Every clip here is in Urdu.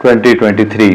2023।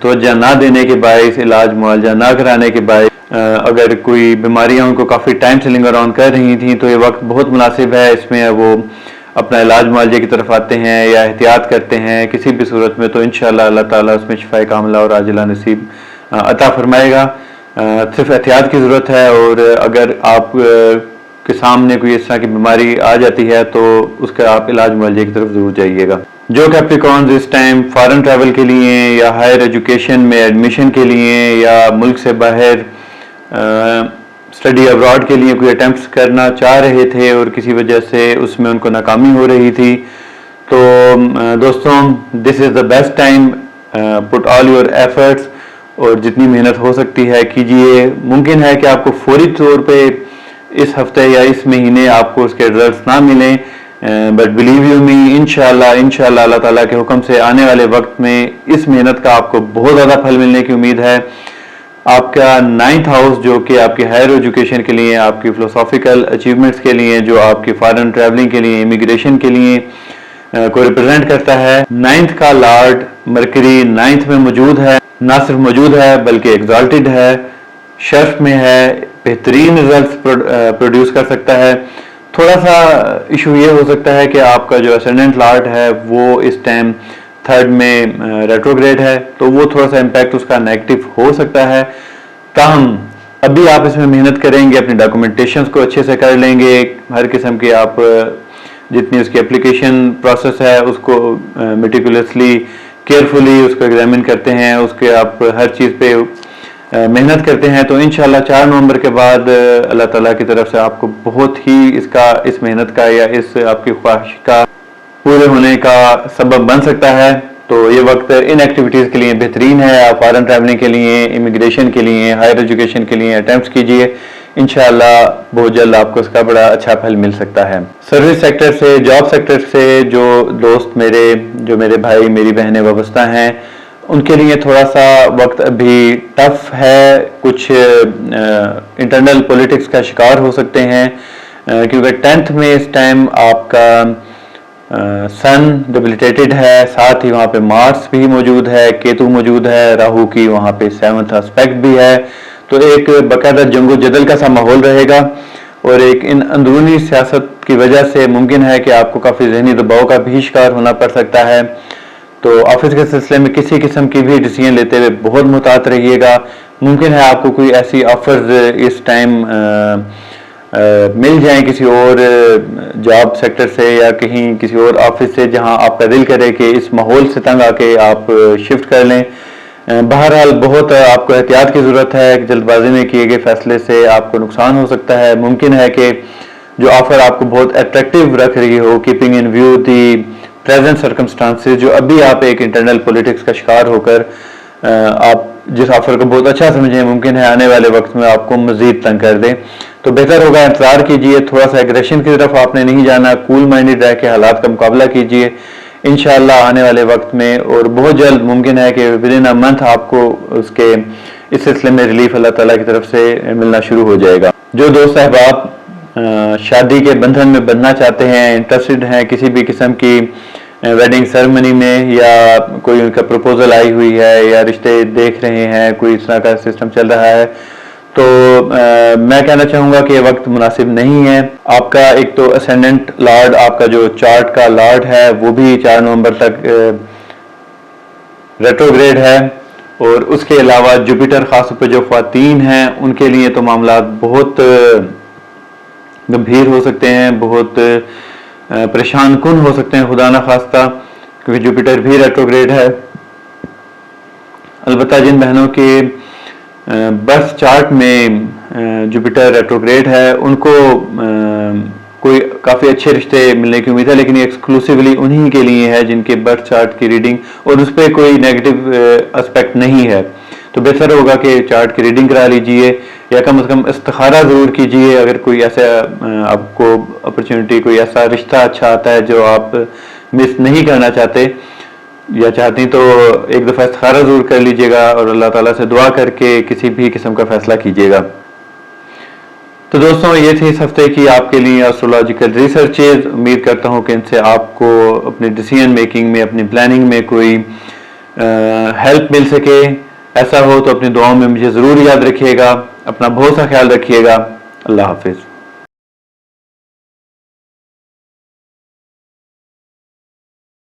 توجہ نہ دینے کے باعث، علاج معالجہ نہ کرانے کے باعث اگر کوئی بیماریاں ان کو کافی ٹائم سے لنگر آن کر رہی تھیں تو یہ وقت بہت مناسب ہے، اس میں وہ اپنا علاج معالجے کی طرف آتے ہیں یا احتیاط کرتے ہیں کسی بھی صورت میں، تو انشاءاللہ اللہ تعالیٰ اس میں شفائے کاملہ اور عاجلہ نصیب عطا فرمائے گا۔ صرف احتیاط کی ضرورت ہے، اور اگر آپ کے سامنے کوئی اس طرح کی بیماری آ جاتی ہے تو اس کا آپ علاج معالجے کی طرف ضرور جائیے گا۔ جو کیپریکونز اس ٹائم فارن ٹریول کے لیے یا ہائر ایجوکیشن میں ایڈمیشن کے لیے یا ملک سے باہر اسٹڈی ابراڈ کے لیے کوئی اٹیمپٹس کرنا چاہ رہے تھے اور کسی وجہ سے اس میں ان کو ناکامی ہو رہی تھی، تو دوستوں this is the best time, put all your efforts, اور جتنی محنت ہو سکتی ہے کیجئے۔ ممکن ہے کہ آپ کو فوری طور پہ اس ہفتے یا اس مہینے آپ کو اس کے رزلٹس نہ ملیں، بٹ بلیو یو می انشاءاللہ اللہ تعالیٰ کے حکم سے آنے والے وقت میں اس محنت کا آپ کو بہت زیادہ پھل ملنے کی امید ہے۔ آپ کا 9th ہاؤس جو کہ آپ کے ہائر ایجوکیشن کے لیے، آپ کی فلسافیکل اچیومنٹس کے لیے، جو آپ کی فارن ٹریولنگ کے لیے، امیگریشن کے لیے کو ریپرزینٹ کرتا ہے، 9th کا لارڈ مرکری 9th میں موجود ہے، نہ صرف موجود ہے بلکہ ایگزالٹڈ ہے، شرف میں ہے، بہترین ریزلٹس پروڈیوس کر سکتا ہے۔ تھوڑا سا ایشو یہ ہو سکتا ہے کہ آپ کا جو اسینڈنٹ لارڈ ہے وہ اس ٹائم 3rd میں ریٹروگریڈ ہے، تو وہ تھوڑا سا امپیکٹ اس کا نیگیٹو ہو سکتا ہے۔ تاہم ابھی آپ اس میں محنت کریں گے، اپنی ڈاکومنٹیشنز کو اچھے سے کر لیں گے، ہر قسم کے آپ جتنی اس کی اپلیکیشن پروسیس ہے اس کو میٹیکولسلی کیئرفلی اس کو ایگزامن کرتے ہیں، اس کے آپ ہر چیز پہ محنت کرتے ہیں، تو انشاءاللہ 4 نومبر کے بعد اللہ تعالیٰ کی طرف سے آپ کو بہت ہی اس محنت کا یا اس آپ کی خواہش کا پورے ہونے کا سبب بن سکتا ہے۔ تو یہ وقت ان ایکٹیویٹیز کے لیے بہترین ہے، آپ فارن ٹریولنگ کے لیے، امیگریشن کے لیے، ہائر ایجوکیشن کے لیے اٹیمپٹس کیجئے، انشاءاللہ بہت جلد آپ کو اس کا بڑا اچھا پھل مل سکتا ہے۔ سروس سیکٹر سے، جاب سیکٹر سے جو دوست جو میرے بھائی میری بہنیں وابستہ ہیں، ان کے لیے تھوڑا سا وقت ابھی ٹف ہے، کچھ انٹرنل پولیٹکس کا شکار ہو سکتے ہیں، کیونکہ 10th میں اس ٹائم آپ کا سن ڈیبلیٹیٹڈ ہے، ساتھ ہی وہاں پہ مارس بھی موجود ہے، کیتو موجود ہے، راہو کی وہاں پہ 7th اسپیکٹ بھی ہے، تو ایک باقاعدہ جنگ و جدل کا سا ماحول رہے گا، اور ایک ان اندرونی سیاست کی وجہ سے ممکن ہے کہ آپ کو کافی ذہنی دباؤ کا بھی شکار ہونا پڑ سکتا ہے، تو آفس کے سلسلے میں کسی قسم کی بھی ڈیسیژن لیتے ہوئے بہت محتاط رہیے گا۔ ممکن ہے آپ کو کوئی ایسی آفرز اس ٹائم مل جائیں کسی اور جاب سیکٹر سے یا کہیں کسی اور آفس سے، جہاں آپ کا دل کرے کہ اس ماحول سے تنگ آ کے آپ شفٹ کر لیں۔ بہرحال بہت آپ کو احتیاط کی ضرورت ہے، کہ جلد بازی میں کیے گئے فیصلے سے آپ کو نقصان ہو سکتا ہے۔ ممکن ہے کہ جو آفر آپ کو بہت اٹریکٹیو رکھ رہی ہو، keeping in view the present circumstances, جو ابھی آپ ایک انٹرنل پولیٹکس کا شکار ہو کر آپ جس آفر کو بہت اچھا سمجھیں، ممکن ہے آنے والے وقت میں آپ کو مزید تنگ کر دیں، تو بہتر ہوگا انتظار کیجئے، تھوڑا سا ایگریشن کی طرف آپ نے نہیں جانا، کول مائنڈڈ رہ کے حالات کا مقابلہ کیجئے، انشاءاللہ آنے والے وقت میں اور بہت جلد ممکن ہے کہ ودن اے منتھ آپ کو اس سلسلے میں ریلیف اللہ تعالیٰ کی طرف سے ملنا شروع ہو جائے گا۔ جو دوست احباب شادی کے بندھن میں بندھنا چاہتے ہیں، انٹرسٹڈ ہیں کسی بھی قسم کی ویڈنگ سیرمنی میں، یا کوئی ان کا پروپوزل آئی ہوئی ہے یا رشتے دیکھ رہے ہیں، کوئی اس طرح کا سسٹم چل رہا ہے، تو میں کہنا چاہوں گا کہ یہ وقت مناسب نہیں ہے۔ آپ کا ایک تو اسینڈنٹ لارڈ، آپ کا جو چارٹ کا لارڈ ہے وہ بھی 4 نومبر تک ریٹروگریڈ ہے، اور اس کے علاوہ جوپیٹر خاص طور پہ جو خواتین ہیں ان کے لیے تو معاملات بہت گمبھیر ہو سکتے ہیں، بہت پریشان کن ہو سکتے ہیں خدا نخواستہ، کیونکہ جوپیٹر بھی ریٹروگریڈ ہے۔ البتہ جن بہنوں کے برتھ چارٹ میں جوپیٹر ریٹروگریڈ ہے ان کو کوئی کافی اچھے رشتے ملنے کی امید ہے، لیکن یہ ایکسکلوسیولی انہی کے لیے ہے جن کے برتھ چارٹ کی ریڈنگ اور اس پہ کوئی نیگیٹو اسپیکٹ نہیں ہے، تو بہتر ہوگا کہ چارٹ کی ریڈنگ کرا لیجئے، یا کم از کم استخارہ ضرور کیجئے اگر کوئی ایسا آپ کو اپرچونٹی، کوئی ایسا رشتہ اچھا آتا ہے جو آپ مس نہیں کرنا چاہتے یا چاہتی، تو ایک دفعہ استخارہ ضرور کر لیجئے گا اور اللہ تعالیٰ سے دعا کر کے کسی بھی قسم کا فیصلہ کیجئے گا۔ تو دوستوں یہ تھی اس ہفتے کی آپ کے لیے ایسٹرولوجیکل ریسرچز، امید کرتا ہوں کہ ان سے آپ کو اپنی ڈیسیژن میکنگ میں، اپنی پلاننگ میں کوئی ہیلپ مل سکے، ایسا ہو تو اپنی دعاؤں میں مجھے ضرور یاد رکھیے گا. اپنا بہت سا خیال رکھیے گا. اللہ حافظ.